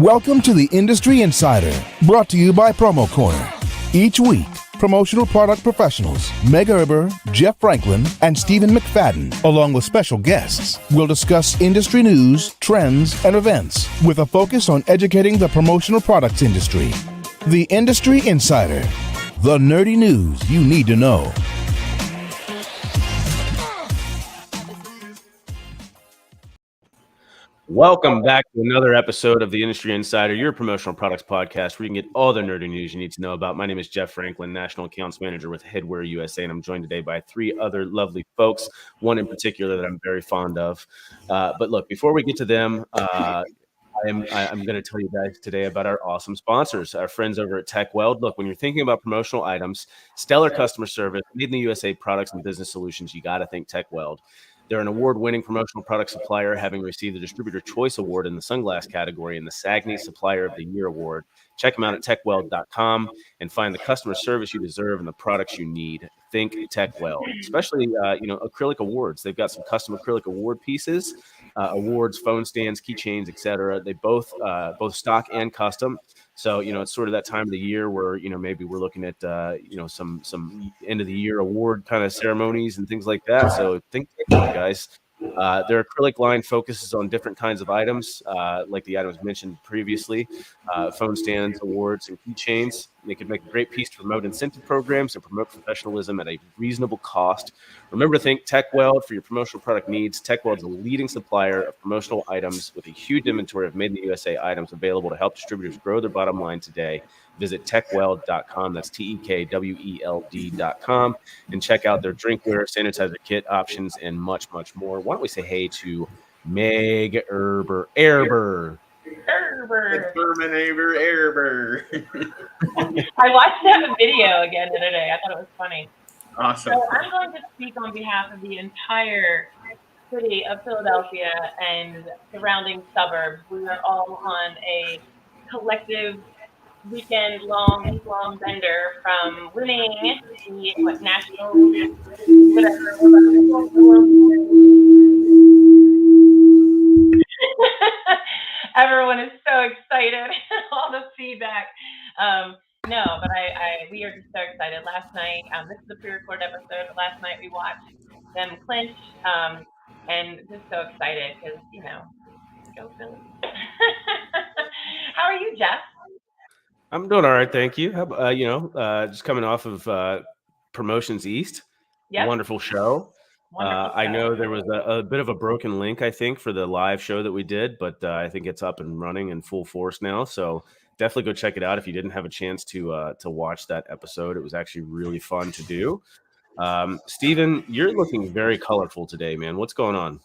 Welcome to the Industry Insider, brought to you by Promo Corner. Each week, promotional product professionals Meg Erber, Jeff Franklin, and Stephen McFadden, along with special guests, will discuss industry news, trends, and events with a focus on educating the promotional products industry. The Industry Insider, the nerdy news you need to know. Welcome back to another episode of the Industry Insider, your promotional products podcast, where you can get all the nerdy news you need to know about. My name is Jeff Franklin, National Accounts Manager with Headwear USA, and I'm joined today by three other lovely folks, one in particular that I'm very fond of. But look, before we get to them, I'm going to tell you guys today about our awesome sponsors, our friends over at TechWeld. Look, when you're thinking about promotional items, stellar customer service, made in the USA products and business solutions, you got to think TechWeld. They're an award-winning promotional product supplier, having received the Distributor Choice Award in the sunglass category and the SAGNY Supplier of the Year Award. Check them out at techweld.com and find the customer service you deserve and the products you need. Think TechWeld, especially acrylic awards. They've got some custom acrylic award pieces, awards, phone stands, keychains, etc. They both stock and custom. So, it's sort of that time of the year where, maybe we're looking at, some end of the year award kind of ceremonies and things like that. So think, guys. Their acrylic line focuses on different kinds of items, like the items mentioned previously, phone stands, awards, and keychains. They could make a great piece to promote incentive programs and promote professionalism at a reasonable cost. Remember to think TechWeld for your promotional product needs. TechWeld is a leading supplier of promotional items with a huge inventory of made-in-the-USA items available to help distributors grow their bottom line today. Visit techweld.com. That's TEKWELD.com, and check out their drinkware, sanitizer kit options, and much, much more. Why don't we say hey to Meg Erber? Erber. I watched that video again today. I thought it was funny. Awesome. So I'm going to speak on behalf of the entire city of Philadelphia and surrounding suburbs. We are all on a collective weekend-long bender from winning the national whatever. Everyone is so excited. All the feedback. But we are just so excited. Last night, this is a pre-recorded episode, but last night we watched them clinch, and just so excited because, go Philly. How are you, Jeff? I'm doing all right, thank you. How about, just coming off of Promotions East, Yep. Wonderful show. I know there was a bit of a broken link, I think, for the live show that we did, but I think it's up and running in full force now. So definitely go check it out if you didn't have a chance to watch that episode. It was actually really fun to do. Stephen, you're looking very colorful today, man. What's going on?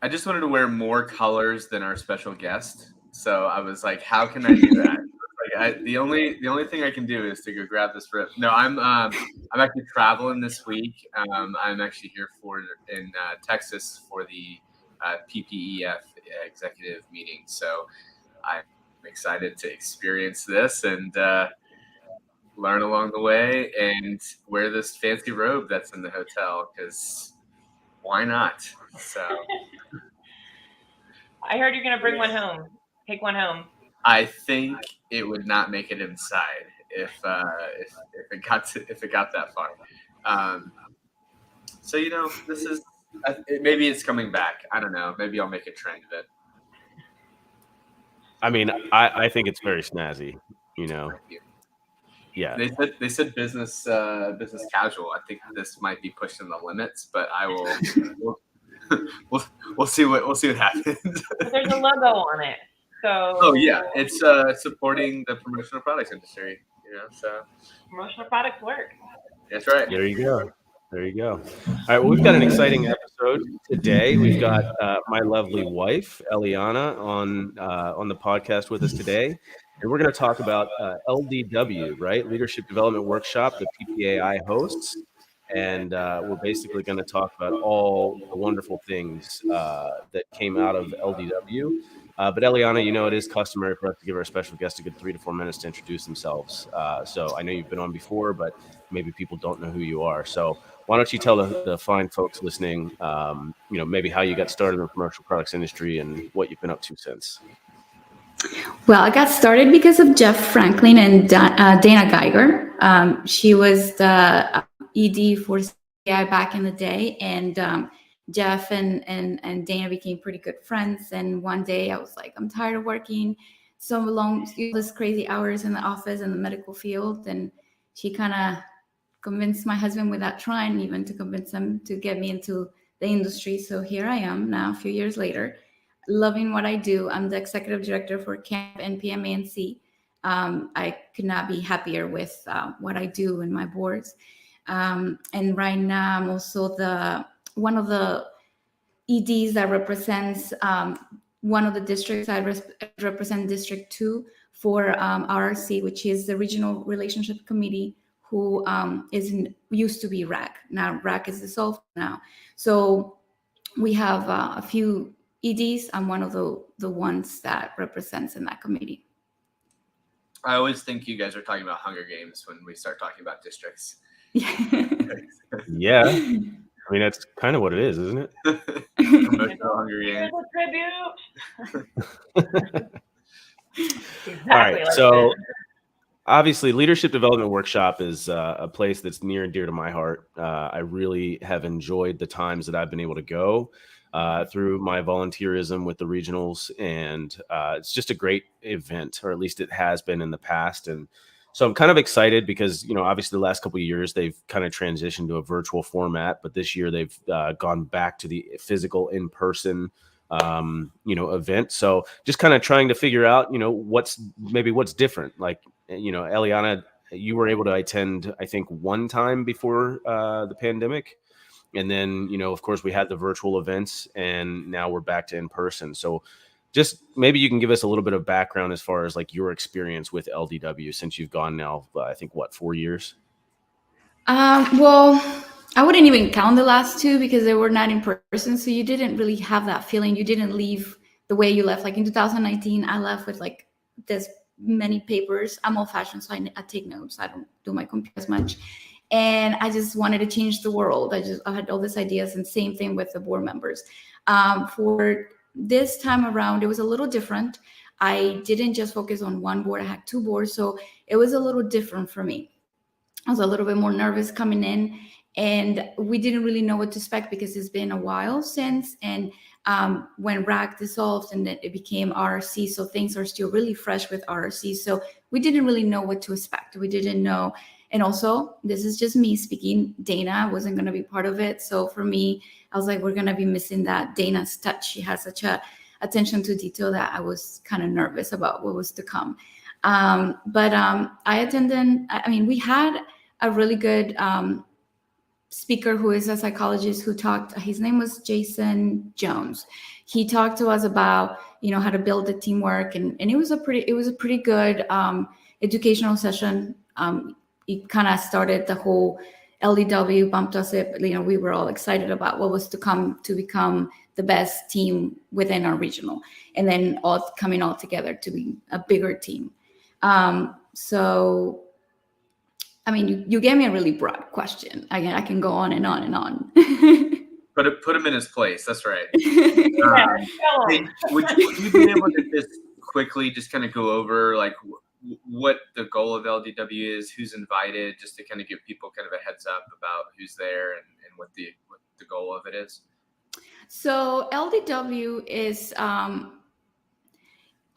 I just wanted to wear more colors than our special guest. So I was like, how can I do that? The only thing I can do is to go grab this rip. No, I'm actually traveling this week. I'm actually here in Texas for the PPEF executive meeting. So I'm excited to experience this and learn along the way and wear this fancy robe that's in the hotel, because why not? So I heard you're going to bring one home. Take one home. I think it would not make it inside if it got that far. So this is maybe it's coming back. I don't know. Maybe I'll make a trend of it. I mean, I think it's very snazzy. Yeah. They said business casual. I think this might be pushing the limits, but I will. we'll see what happens. There's a logo on it. So. Oh yeah, it's supporting the promotional products industry. So promotional products work. That's right. There you go. All right, well, we've got an exciting episode today. We've got my lovely wife, Eliana, on the podcast with us today. And we're going to talk about LDW, right? Leadership Development Workshop, the PPAI hosts. And we're basically going to talk about all the wonderful things that came out of LDW. But Eliana, it is customary for us to give our special guest a good 3 to 4 minutes to introduce themselves. So I know you've been on before, but maybe people don't know who you are. So why don't you tell the fine folks listening, maybe how you got started in the commercial products industry and what you've been up to since? Well, I got started because of Jeff Franklin and Dana Geiger. She was the ED for CPI back in the day, and Jeff and Dana became pretty good friends. And one day I was like, I'm tired of working so long, these crazy hours in the office in the medical field. And she kind of convinced my husband without trying even to convince him to get me into the industry. So here I am now, a few years later, loving what I do. I'm the executive director for CAMP and PMANC. I could not be happier with what I do in my boards. And right now I'm also one of the EDs that represents one of the districts. I represent District 2 for RRC, which is the Regional Relationship Committee, who used to be RAC. Now RAC is dissolved now. So we have a few EDs. I'm one of the ones that represents in that committee. I always think you guys are talking about Hunger Games when we start talking about districts. Yeah. I mean, that's kind of what it is, isn't it? Hunger Games. Exactly. All right. Like So obviously, Leadership Development Workshop is a place that's near and dear to my heart. I really have enjoyed the times that I've been able to go through my volunteerism with the regionals. And it's just a great event, or at least it has been in the past. And so I'm kind of excited because, obviously the last couple of years, they've kind of transitioned to a virtual format. But this year, they've gone back to the physical in-person event. So just kind of trying to figure out, what's different. Like, Eliana, you were able to attend, I think, one time before the pandemic. And then, of course, we had the virtual events, and now we're back to in person. So just maybe you can give us a little bit of background as far as like your experience with LDW since you've gone now, I think, 4 years? Well, I wouldn't even count the last two because they were not in person. So you didn't really have that feeling. You didn't leave the way you left. Like in 2019, I left with like this many papers. I'm old fashioned, so I take notes. I don't do my computer as much. And I just wanted to change the world. I had all these ideas, and same thing with the board members. For this time around, it was a little different. I didn't just focus on one board. I had two boards. So it was a little different for me. I was a little bit more nervous coming in, and we didn't really know what to expect because it's been a while since. And when RAC dissolved and it became RRC, so things are still really fresh with RRC. So we didn't really know what to expect. We didn't know. And also, this is just me speaking. Dana wasn't going to be part of it. So for me, I was like, we're going to be missing that Dana's touch. She has such a attention to detail that I was kind of nervous about what was to come. But I attended, we had a really good speaker who is a psychologist who talked. His name was Jason Jones. He talked to us about, how to build the teamwork, and it was a pretty good educational session. It kind of started the whole LDW, bumped us up. We were all excited about what was to come to become the best team within our regional, and then all coming all together to be a bigger team. So, you gave me a really broad question. Again, I can go on and on and on. Put him in his place. That's right. Yeah, Would you be able to just quickly just kind of go over like what the goal of LDW is, who's invited, just to kind of give people kind of a heads up about who's there and what the goal of it is? So LDW is all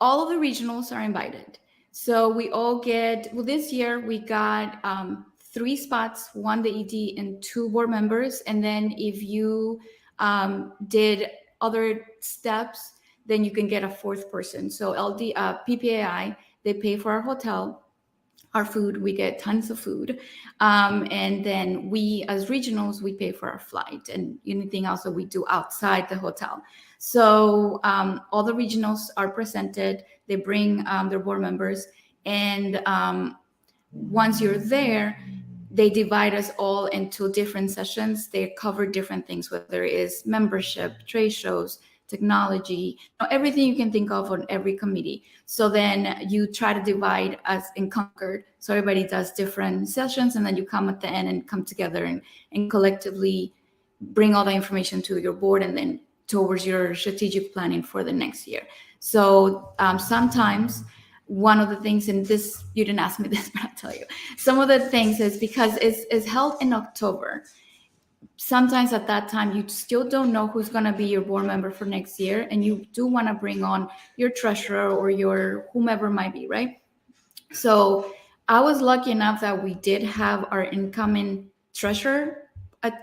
of the regionals are invited. So we all this year we got 3 spots, 1 the ED and 2 board members. And then if you did other steps, then you can get a 4th person. So PPAI, they pay for our hotel, our food. We get tons of food. And then we, as regionals, we pay for our flight and anything else that we do outside the hotel. So all the regionals are presented. They bring their board members. And once you're there, they divide us all into different sessions. They cover different things, whether it is membership, trade shows, technology, everything you can think of on every committee. So then you try to divide us and conquer. So everybody does different sessions, and then you come at the end and come together and collectively bring all the information to your board and then towards your strategic planning for the next year. So sometimes one of the things, and this, you didn't ask me this, but I'll tell you, some of the things is because it's held in October. Sometimes at that time, you still don't know who's going to be your board member for next year. And you do want to bring on your treasurer or your whomever might be, right? So I was lucky enough that we did have our incoming treasurer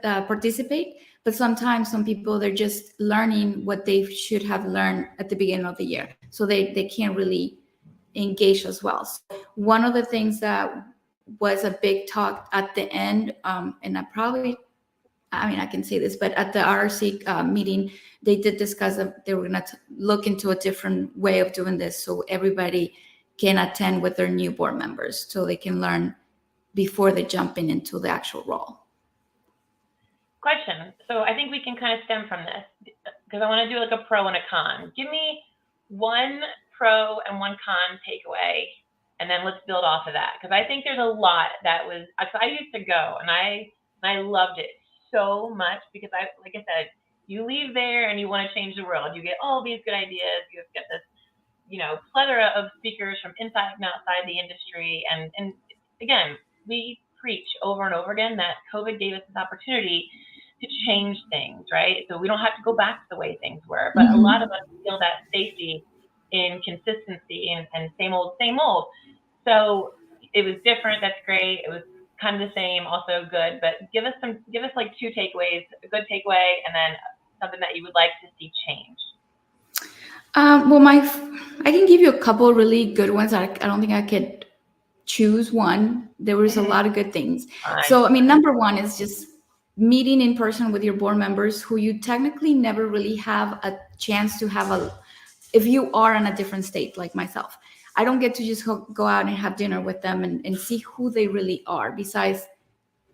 participate. But sometimes some people, they're just learning what they should have learned at the beginning of the year. So they can't really engage as well. So one of the things that was a big talk at the end, and I can say this, but at the RRC meeting, they did discuss that they were going to look into a different way of doing this so everybody can attend with their new board members so they can learn before they jump into the actual role. Question. So I think we can kind of stem from this because I want to do like a pro and a con. Give me one pro and one con takeaway, and then let's build off of that. Because I think there's a lot that was, I used to go and I loved it so much because like I said, you leave there and you want to change the world. You get all these good ideas. You get this, plethora of speakers from inside and outside the industry. And again, we preach over and over again that COVID gave us this opportunity to change things, right? So we don't have to go back to the way things were. But a lot of us feel that safety in consistency and same old. So it was different. That's great. It was kind of the same, also good. But give us like two takeaways, a good takeaway, and then something that you would like to see change. I can give you a couple really good ones. I don't think I could choose one. There was a lot of good things. So, number one is just meeting in person with your board members who you technically never really have a chance to have if you are in a different state like myself. I don't get to just go out and have dinner with them and see who they really are besides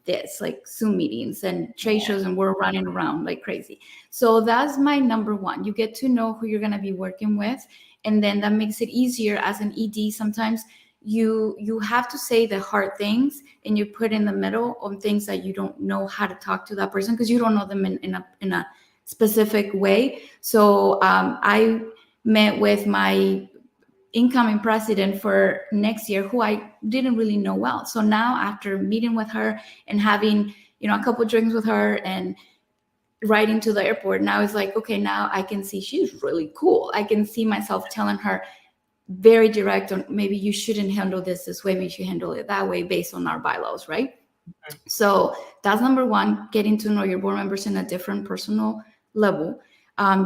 this, like Zoom meetings and trade shows, and we're running around like crazy. So that's my number one. You get to know who you're going to be working with, and then that makes it easier as an ED. Sometimes you have to say the hard things and you put in the middle on things that you don't know how to talk to that person because you don't know them in a specific way. So I met with my incoming president for next year who I didn't really know well. So now after meeting with her and having, a couple of drinks with her and riding to the airport, now it's like, okay, now I can see she's really cool. I can see myself telling her very direct on maybe you shouldn't handle this way, maybe you should handle it that way based on our bylaws, right? So that's number one, getting to know your board members in a different personal level.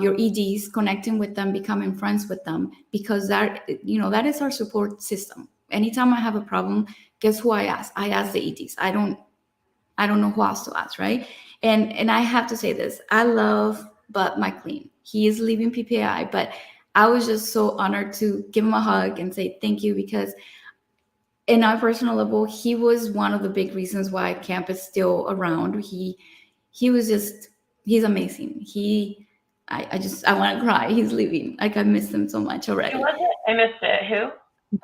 Your EDs, connecting with them, becoming friends with them, because that is our support system. Anytime I have a problem, guess who I ask? I ask the EDs. I don't know who else to ask, right? And I have to say this, I love Bud McLean. He is leaving PPAI, but I was just so honored to give him a hug and say thank you, because in our personal level, he was one of the big reasons why camp is still around. He's amazing. I want to cry. He's leaving. Like, I miss him so much already. Who was it? I missed it. Who?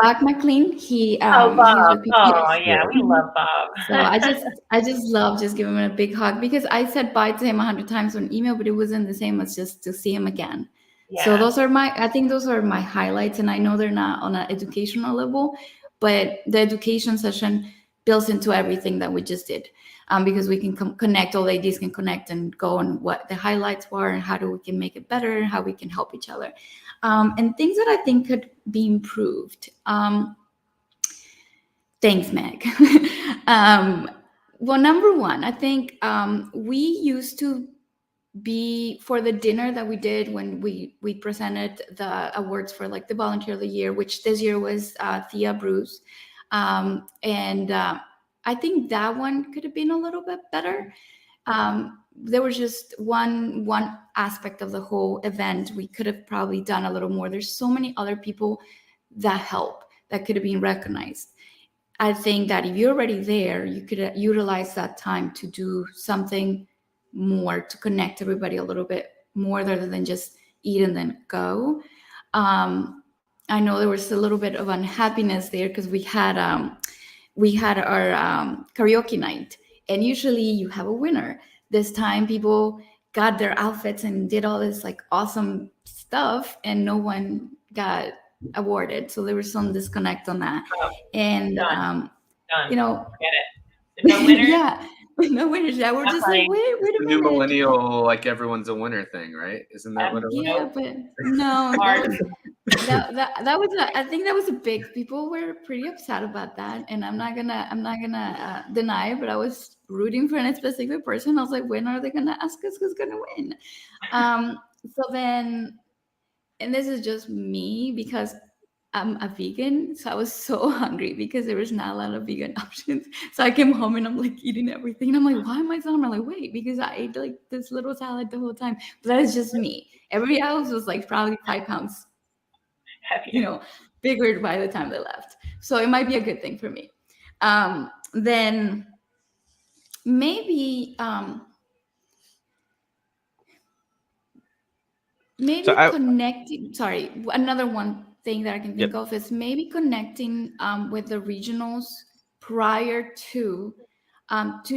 Bud McLean. Bob. Oh, yeah, we love Bob. So I just love just giving him a big hug, because I said bye to him 100 times on email, but it wasn't the same as just to see him again. Yeah. So those are my highlights, and I know they're not on an educational level, but the education session builds into everything that we just did, because we can connect, all the ideas can connect and go on what the highlights were and how we can make it better and how we can help each other, and things that I think could be improved. Thanks, Meg. Well, number one, I think we used to be, for the dinner that we did when we presented the awards for like the volunteer of the year, which this year was Thea Bruce, and I think that one could have been a little bit better. There was just one aspect of the whole event we could have probably done a little more. There's so many other people that help that could have been recognized. I think that if you're already there, you could utilize that time to do something more to connect everybody a little bit more, rather than just eat and then go. I know there was a little bit of unhappiness there because we had our karaoke night, and usually you have a winner. This time people got their outfits and did all this like awesome stuff, and no one got awarded. So there was some disconnect on that. Oh, And done. you know, Get it. No winners. yeah, no winners. Yeah, we're Not just funny. like, wait a The new minute. millennial, like everyone's a winner thing, right? Isn't that what it was? Yeah, but no, that was I think that was a big. People were pretty upset about that, and I'm not gonna deny it. But I was rooting for a specific person. I was like, when are they gonna ask us who's gonna win? So then, and this is just me because I'm a vegan, so I was so hungry because there was not a lot of vegan options. So I came home and I'm like eating everything. I'm like, why am I so hungry? I'm like, wait, because I ate like this little salad the whole time. But that is just me. Everybody else was like probably 5 pounds, bigger by the time they left. So it might be a good thing for me. Then maybe connecting. Sorry, another one thing that I can think of is maybe connecting with the regionals prior to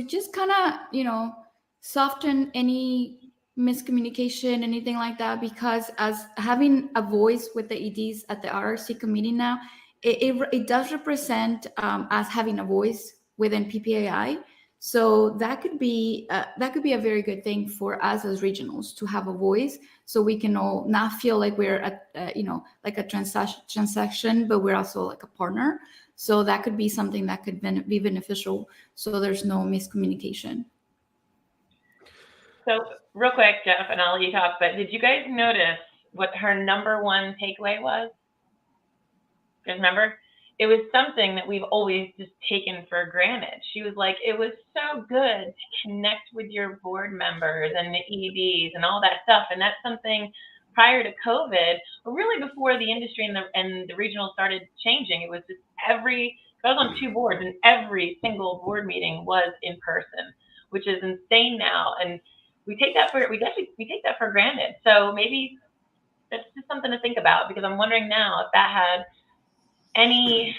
just kind of soften any miscommunication, anything like that, because as having a voice with the EDs at the RRC committee now, it does represent us having a voice within PPAI. So that could be a very good thing for us as regionals to have a voice, so we can all not feel like we're at like a transaction, but we're also like a partner. So that could be something that could be beneficial, so there's no miscommunication. So real quick, Jeff, and I'll let you talk, but did you guys notice what her number one takeaway was? Because remember, it was something that we've always just taken for granted. She was like, it was so good to connect with your board members and the EDs and all that stuff. And that's something prior to COVID, but really before the industry and the regional started changing, it was just I was on 2 boards, and every single board meeting was in person, which is insane now. And we take that for granted. So maybe that's just something to think about, because I'm wondering now if that had any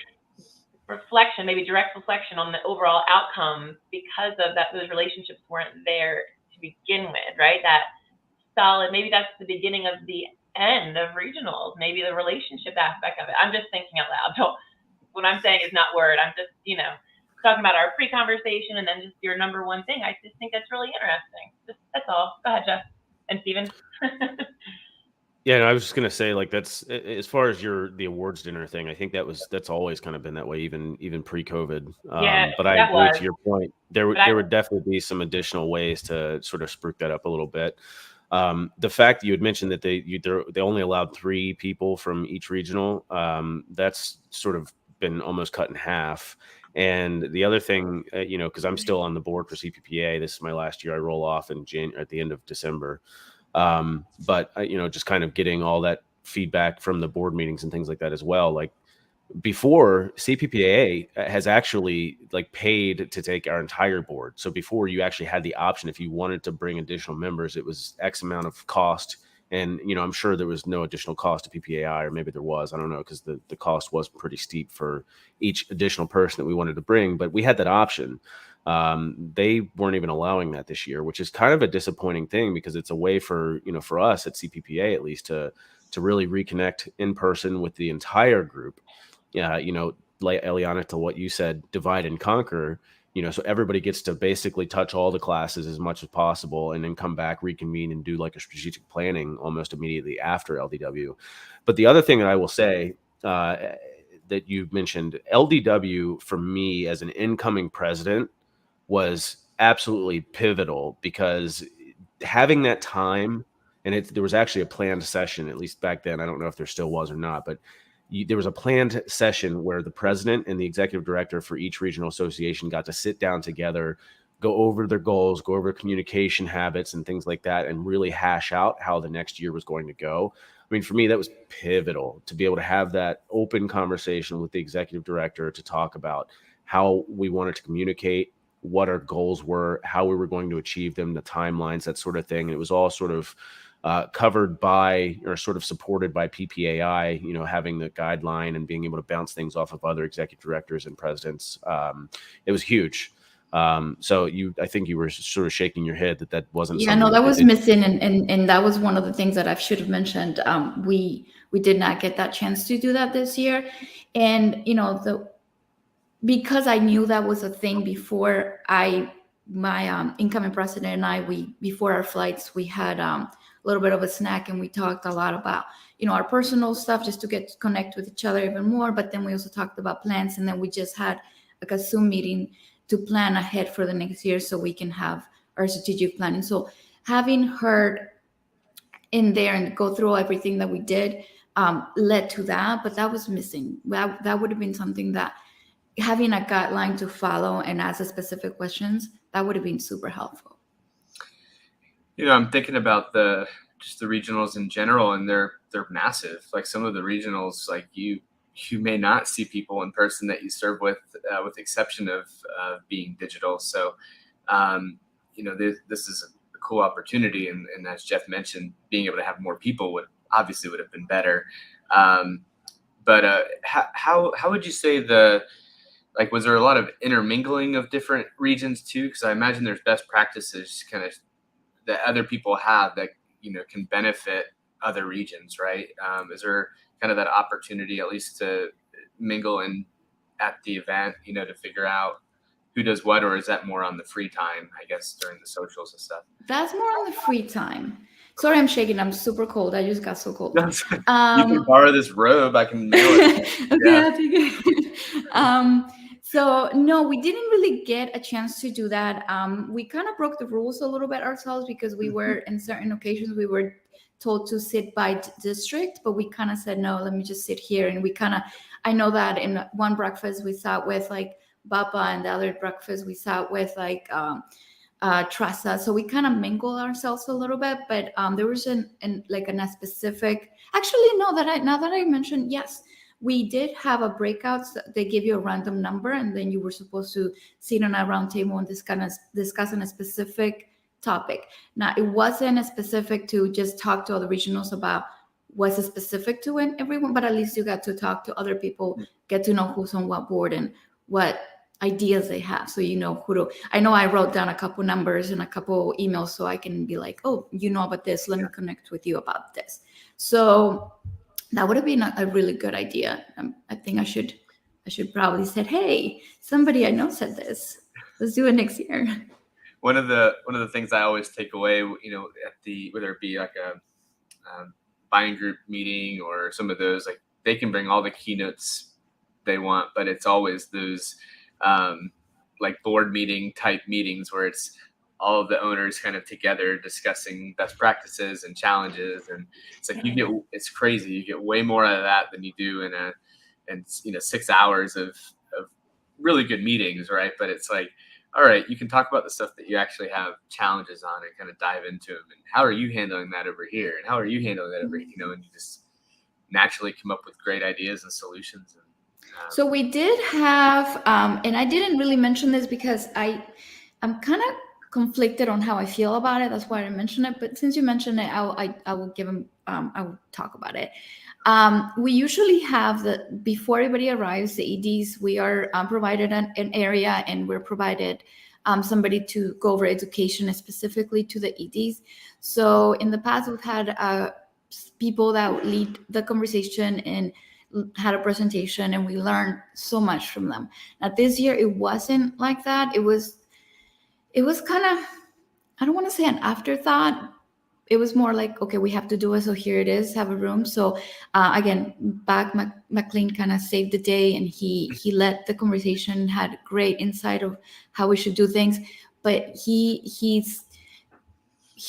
reflection, maybe direct reflection on the overall outcome, because of that those relationships weren't there to begin with, right? That solid, maybe that's the beginning of the end of regionals, maybe the relationship aspect of it. I'm just thinking out loud. So what I'm saying is not word. I'm just, talking about our pre-conversation and then just your number one thing. I just think that's really interesting. That's all. Go ahead, Jeff and Steven. Yeah, no, I was just gonna say, like, that's as far as the awards dinner thing. I think that's always kind of been that way, even pre-COVID. But I agree to your point. There would definitely be some additional ways to sort of spruik that up a little bit. The fact that you had mentioned that they only allowed 3 people from each regional, that's sort of been almost cut in half. And the other thing, because I'm still on the board for CPPA, this is my last year. I roll off at the end of December. But just kind of getting all that feedback from the board meetings and things like that as well. Like, before, CPPAA has actually paid to take our entire board. So before, you actually had the option, if you wanted to bring additional members, it was X amount of cost. And, I'm sure there was no additional cost to PPAI, or maybe there was, I don't know, because the cost was pretty steep for each additional person that we wanted to bring, but we had that option. They weren't even allowing that this year, which is kind of a disappointing thing, because it's a way for us at CPPA, at least, to really reconnect in person with the entire group. Yeah. Like Eliana, to what you said, divide and conquer, so everybody gets to basically touch all the classes as much as possible, and then come back, reconvene, and do like a strategic planning almost immediately after LDW. But the other thing that I will say, that you mentioned, LDW for me as an incoming president was absolutely pivotal, because having that time, and there was actually a planned session, at least back then. I don't know if there still was or not, but there was a planned session where the president and the executive director for each regional association got to sit down together, go over their goals, go over communication habits and things like that, and really hash out how the next year was going to go. I mean, for me, that was pivotal, to be able to have that open conversation with the executive director to talk about how we wanted to communicate, what our goals were, how we were going to achieve them, the timelines, that sort of thing. And it was all sort of covered by or sort of supported by PPAI, having the guideline and being able to bounce things off of other executive directors and presidents. It was huge. So I think you were sort of shaking your head that wasn't. Yeah, no, that was missing, and that was one of the things that I should have mentioned. We did not get that chance to do that this year, and because I knew that was a thing before my incoming president and I, before our flights, we had a little bit of a snack and we talked a lot about, our personal stuff just to get to connect with each other even more. But then we also talked about plans, and then we just had like a Zoom meeting to plan ahead for the next year so we can have our strategic planning. So having her in there and go through everything that we did led to that, but that was missing. That would have been something that having a guideline to follow and ask specific questions, that would have been super helpful. I'm thinking about just the regionals in general, and they're massive. Like some of the regionals, like you may not see people in person that you serve with the exception of being digital. So, this is a cool opportunity. And as Jeff mentioned, being able to have more people would have been better. But how would you say was there a lot of intermingling of different regions too? Because I imagine there's best practices kind of that other people have that, can benefit other regions, right? Is there kind of that opportunity at least to mingle at the event, to figure out who does what, or is that more on the free time, I guess, during the socials and stuff? That's more on the free time. Sorry, I'm shaking. I'm super cold. I just got so cold. You can borrow this robe. I can mail it. Okay, I'll take it. So no, we didn't really get a chance to do that. We kind of broke the rules a little bit ourselves because we were, in certain occasions, we were told to sit by district, but we kind of said, no, let me just sit here. And I know that in one breakfast we sat with like Bapa, and the other breakfast we sat with like Trasa. So we kind of mingle ourselves a little bit, but there was a specific, actually, no, now that I mentioned, yes, we did have a breakout. They give you a random number, and then you were supposed to sit on a round table and discuss on a specific topic. Now, it wasn't specific to just talk to other regionals about what's specific to everyone, but at least you got to talk to other people, get to know who's on what board and what ideas they have. So I know I wrote down a couple numbers and a couple emails so I can be like, oh, you know about this, let me connect with you about this. So that would have been a really good idea. I think I should probably said, hey, somebody I know said this. Let's do it next year. One of the things I always take away, whether it be like a buying group meeting or some of those, like they can bring all the keynotes they want, but it's always those like board meeting type meetings where it's all of the owners kind of together discussing best practices and challenges. And it's like it's crazy. You get way more out of that than you do in 6 hours of really good meetings, right? But it's like, all right, you can talk about the stuff that you actually have challenges on and kind of dive into them. And how are you handling that over here? And how are you handling that over here? And you just naturally come up with great ideas and solutions. So we did have, and I didn't really mention this because I'm kind of conflicted on how I feel about it. That's why I didn't mention it. But since you mentioned it, I will give them. I will talk about it. We usually have before everybody arrives, the EDs. We are provided an area, and we're provided somebody to go over education specifically to the EDs. So in the past, we've had people that lead the conversation and had a presentation, and we learned so much from them. Now this year, it wasn't like that. It was kind of, I don't want to say an afterthought. It was more like, okay, we have to do it. So here it is, have a room. So again, McLean kind of saved the day, and he led the conversation, had great insight of how we should do things. But he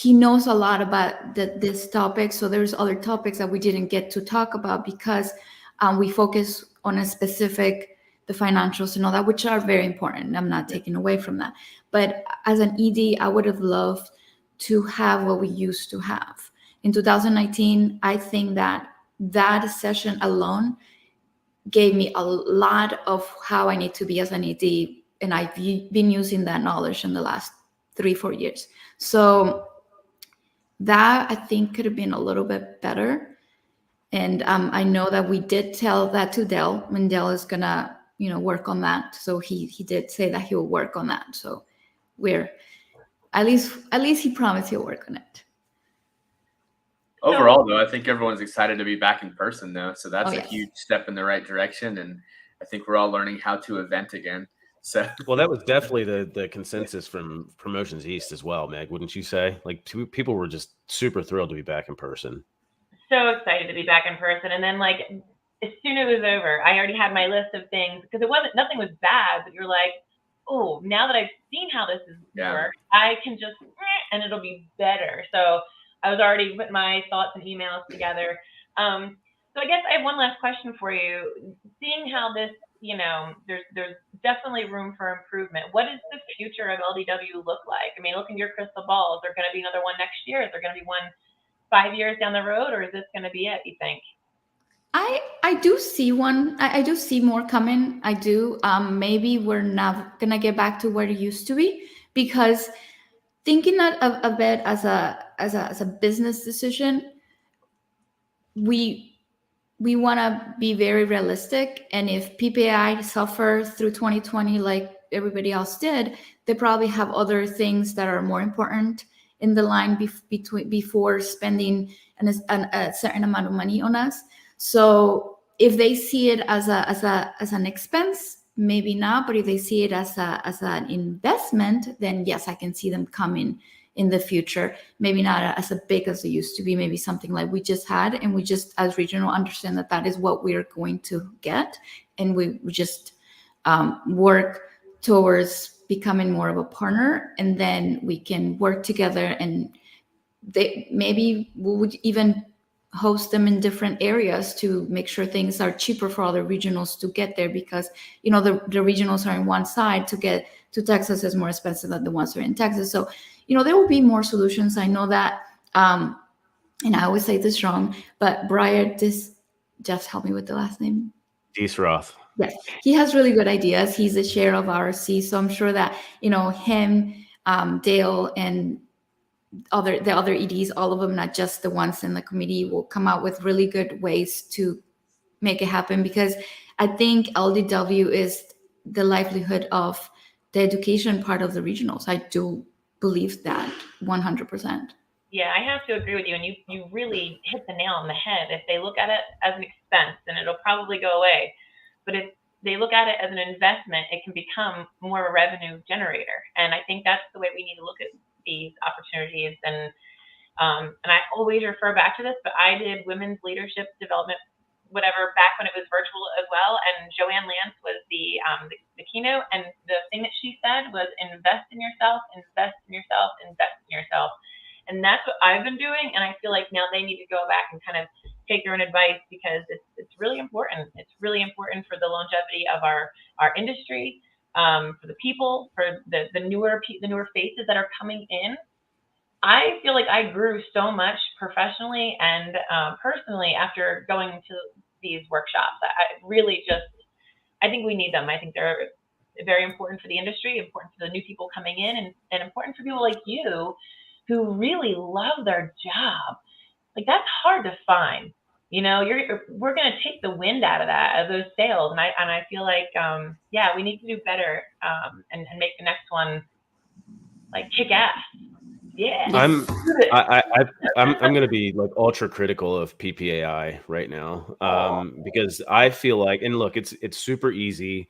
knows a lot about this topic. So there's other topics that we didn't get to talk about because we focus on a specific, the financials and all that, which are very important. I'm not taking away from that. But as an ED, I would have loved to have what we used to have. In 2019, I think that session alone gave me a lot of how I need to be as an ED. And I've been using that knowledge in the last 3-4 years. So that I think could have been a little bit better. And I know that we did tell that to Dell, and Dell is gonna, work on that. So he did say that he will work on that. So we're at least he promised he'll work on it. Overall, though, I think everyone's excited to be back in person, though. So that's a yes. huge step in the right direction. And I think we're all learning how to event again. So, well, that was definitely the consensus from Promotions East as well, Meg. Wouldn't you say? Like, people were just super thrilled to be back in person. So excited to be back in person. And then, like, as soon as it was over, I already had my list of things, because nothing was bad, but you're like, oh, now that I've seen how this is work, I can just, and it'll be better. So I was already putting my thoughts and emails together. So I guess I have one last question for you. Seeing how this, there's definitely room for improvement. What does the future of LDW look like? I mean, look in your crystal ball. Is there going to be another one next year? Is there going to be one 5 years down the road, or is this going to be it, you think? I do see one. I do see more coming. I do. Maybe we're not gonna get back to where it used to be, because thinking of it as a business decision, we want to be very realistic. And if PPAI suffers through 2020 like everybody else did, they probably have other things that are more important in the line before spending a certain amount of money on us. So if they see it as an expense, maybe not. But if they see it as an investment, then yes, I can see them coming in the future. Maybe not as big as it used to be. Maybe something like we just had, and we just, as regional, understand that is what we're going to get, and we just work towards becoming more of a partner, and then we can work together. And maybe we would even host them in different areas to make sure things are cheaper for other regionals to get there, because the regionals are in one side. To get to Texas is more expensive than the ones that are in Texas. So there will be more solutions. I know that, and I always say this wrong, but Briar, just help me with the last name. Diesroth. Yes, he has really good ideas. He's the chair of RC, so I'm sure that him, Dale, and the other EDs, all of them, not just the ones in the committee, will come out with really good ways to make it happen. Because I think LDW is the livelihood of the education part of the regionals. I do believe that 100%. Yeah, I have to agree with you. And you really hit the nail on the head. If they look at it as an expense, then it'll probably go away. But if they look at it as an investment, it can become more of a revenue generator. And I think that's the way we need to look at these opportunities. And I always refer back to this, but I did women's leadership development, whatever, back when it was virtual as well. And Joanne Lance was the keynote. And the thing that she said was, invest in yourself, invest in yourself, invest in yourself. And that's what I've been doing. And I feel like now they need to go back and kind of take their own advice, because it's really important. It's really important for the longevity of our industry, for the people, for the newer faces that are coming in. I feel like I grew so much professionally and personally after going to these workshops. I think we need them. I think they're very important for the industry, important for the new people coming in, and important for people like you who really love their job. Like, that's hard to find. We're going to take the wind out of those sails. And I feel like, we need to do better and make the next one like kick ass. Yeah. I'm going to be like ultra critical of PPAI right now, because I feel like, and look, it's super easy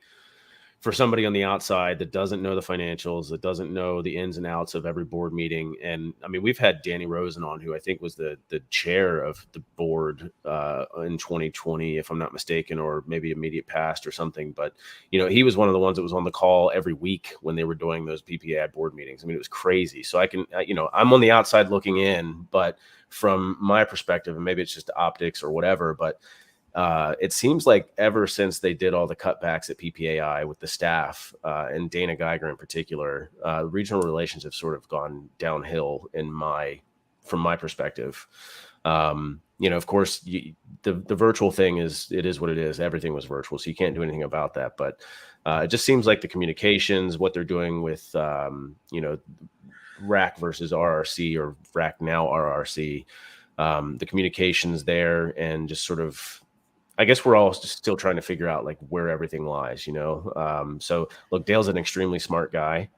for somebody on the outside that doesn't know the financials, that doesn't know the ins and outs of every board meeting. And I mean, we've had Danny Rosen on, who I think was the chair of the board in 2020, if I'm not mistaken, or maybe immediate past or something. But, he was one of the ones that was on the call every week when they were doing those PPAI board meetings. I mean, it was crazy. So I can, I'm on the outside looking in, but from my perspective, and maybe it's just optics or whatever, but it seems like ever since they did all the cutbacks at PPAI with the staff, and Dana Geiger in particular, regional relations have sort of gone downhill from my perspective. Of course, the virtual thing it is what it is. Everything was virtual, so you can't do anything about that. But it just seems like the communications, what they're doing with, RAC versus RRC, or RAC now RRC, the communications there, and just sort of, I guess we're all still trying to figure out like where everything lies, So look, Dale's an extremely smart guy,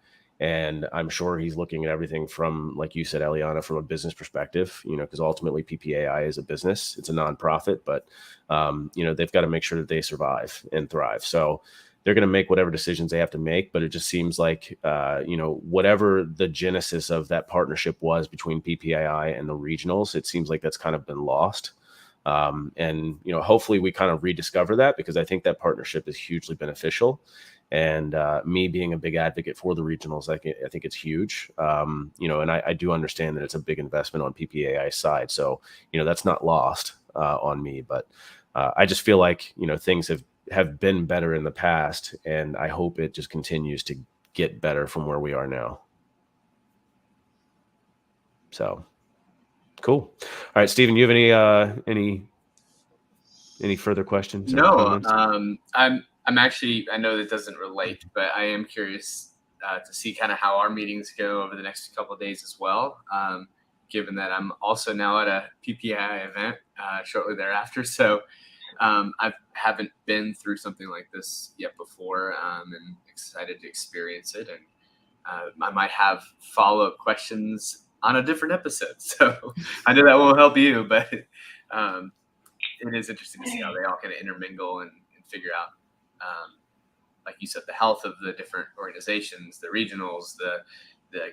and I'm sure he's looking at everything from, like you said, Eliana, from a business perspective, because ultimately PPAI is a business, it's a nonprofit, but they've got to make sure that they survive and thrive. So they're going to make whatever decisions they have to make, but it just seems like, whatever the genesis of that partnership was between PPAI and the regionals, it seems like that's kind of been lost. And hopefully we kind of rediscover that, because I think that partnership is hugely beneficial. And me being a big advocate for the regionals, I think it's huge. And I do understand that it's a big investment on PPAI's side. So, that's not lost on me. But I just feel like, things have been better in the past, and I hope it just continues to get better from where we are now. So cool. All right, Steven, you have any further questions? No, I'm actually, I know that doesn't relate, but I am curious to see kind of how our meetings go over the next couple of days as well, given that I'm also now at a PPAI event shortly thereafter. So I haven't been through something like this yet before, and excited to experience it. And I might have follow-up questions on a different episode. So I know that won't help you, but it is interesting to see how they all kind of intermingle and figure out, like you said, the health of the different organizations, the regionals, the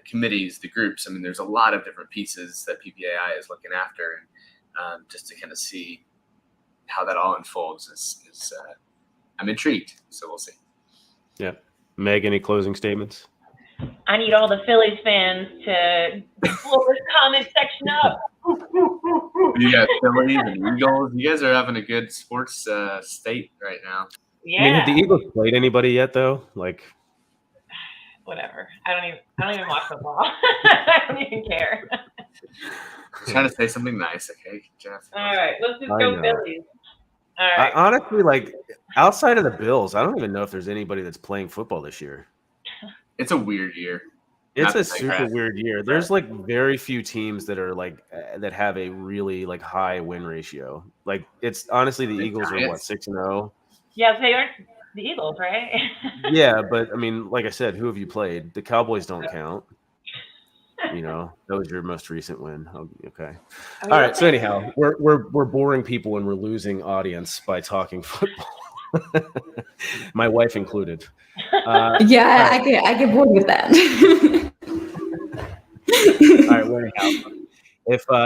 committees, the groups. I mean, there's a lot of different pieces that PPAI is looking after, and just to kind of see how that all unfolds is I'm intrigued. So we'll see. Yeah. Meg, any closing statements? I need all the Phillies fans to blow this comment section up. You got Phillies and Eagles. You guys are having a good sports state right now. Yeah. I mean, have the Eagles played anybody yet, though? Like, whatever. I don't even watch football. I don't even care. Trying to say something nice, okay, Jeff? All right, let's just go Phillies. All right. Honestly, like, outside of the Bills, I don't even know if there's anybody that's playing football this year. It's a weird year. It's a super weird year. There's like very few teams that are like that have a really like high win ratio. Like, it's honestly, the Eagles are what, 6-0? Yeah, they aren't the Eagles, right? Yeah, but I mean, like I said, who have you played? The Cowboys don't count. That was your most recent win. Okay. All right. So anyhow, we're boring people and we're losing audience by talking football. My wife included. Yeah, I get bored with that. All right. Well, anyhow,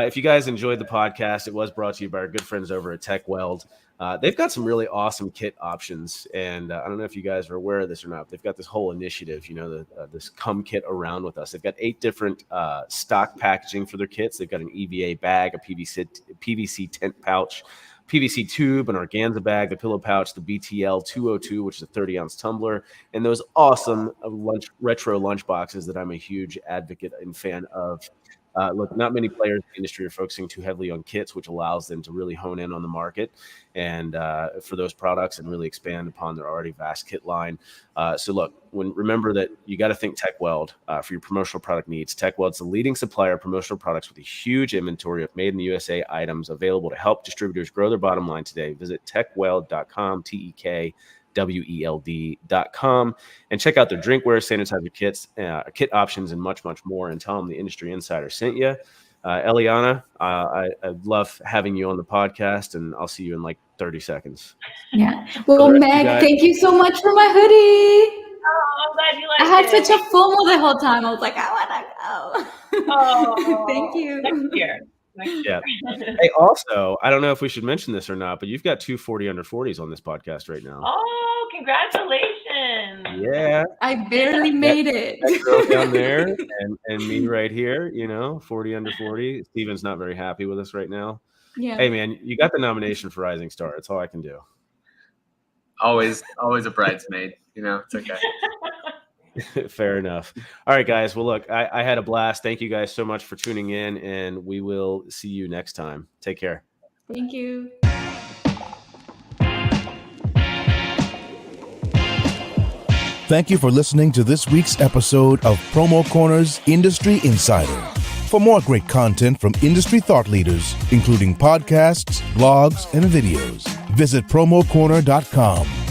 if you guys enjoyed the podcast, it was brought to you by our good friends over at TechWeld. They've got some really awesome kit options, and I don't know if you guys are aware of this or not, but they've got this whole initiative, this Come Kit Around With Us. They've got 8 different stock packaging for their kits. They've got an EVA bag, a PVC tent pouch, PVC tube, an organza bag, the pillow pouch, the BTL 202, which is a 30-ounce tumbler, and those awesome retro lunch boxes that I'm a huge advocate and fan of. Look, not many players in the industry are focusing too heavily on kits, which allows them to really hone in on the market and for those products and really expand upon their already vast kit line. So look, remember that you got to think TechWeld for your promotional product needs. TechWeld's the leading supplier of promotional products with a huge inventory of made in the USA items available to help distributors grow their bottom line today. Visit techweld.com, TEKWELD.com, and check out their drinkware, sanitizer kits, kit options, and much, much more. And tell them the Industry Insider sent you. Eliana, I love having you on the podcast, and I'll see you in like 30 seconds. Yeah. Well, Meg, thank you so much for my hoodie. Oh, I'm glad you liked it. I had such a FOMO the whole time. I was like, I want to go. Oh, thank you. Next year. Yeah. Hey, also, I don't know if we should mention this or not, but you've got 2 40 under 40s on this podcast right now. Oh, congratulations. Yeah. I barely made it. That girl down there and me right here, 40 under 40. Steven's not very happy with us right now. Yeah. Hey, man, you got the nomination for Rising Star. That's all I can do. Always a bridesmaid. It's okay. Fair enough. All right, guys. Well, look, I had a blast. Thank you guys so much for tuning in, and we will see you next time. Take care. Thank you. Thank you for listening to this week's episode of Promo Corner's Industry Insider. For more great content from industry thought leaders, including podcasts, blogs, and videos, visit promocorner.com.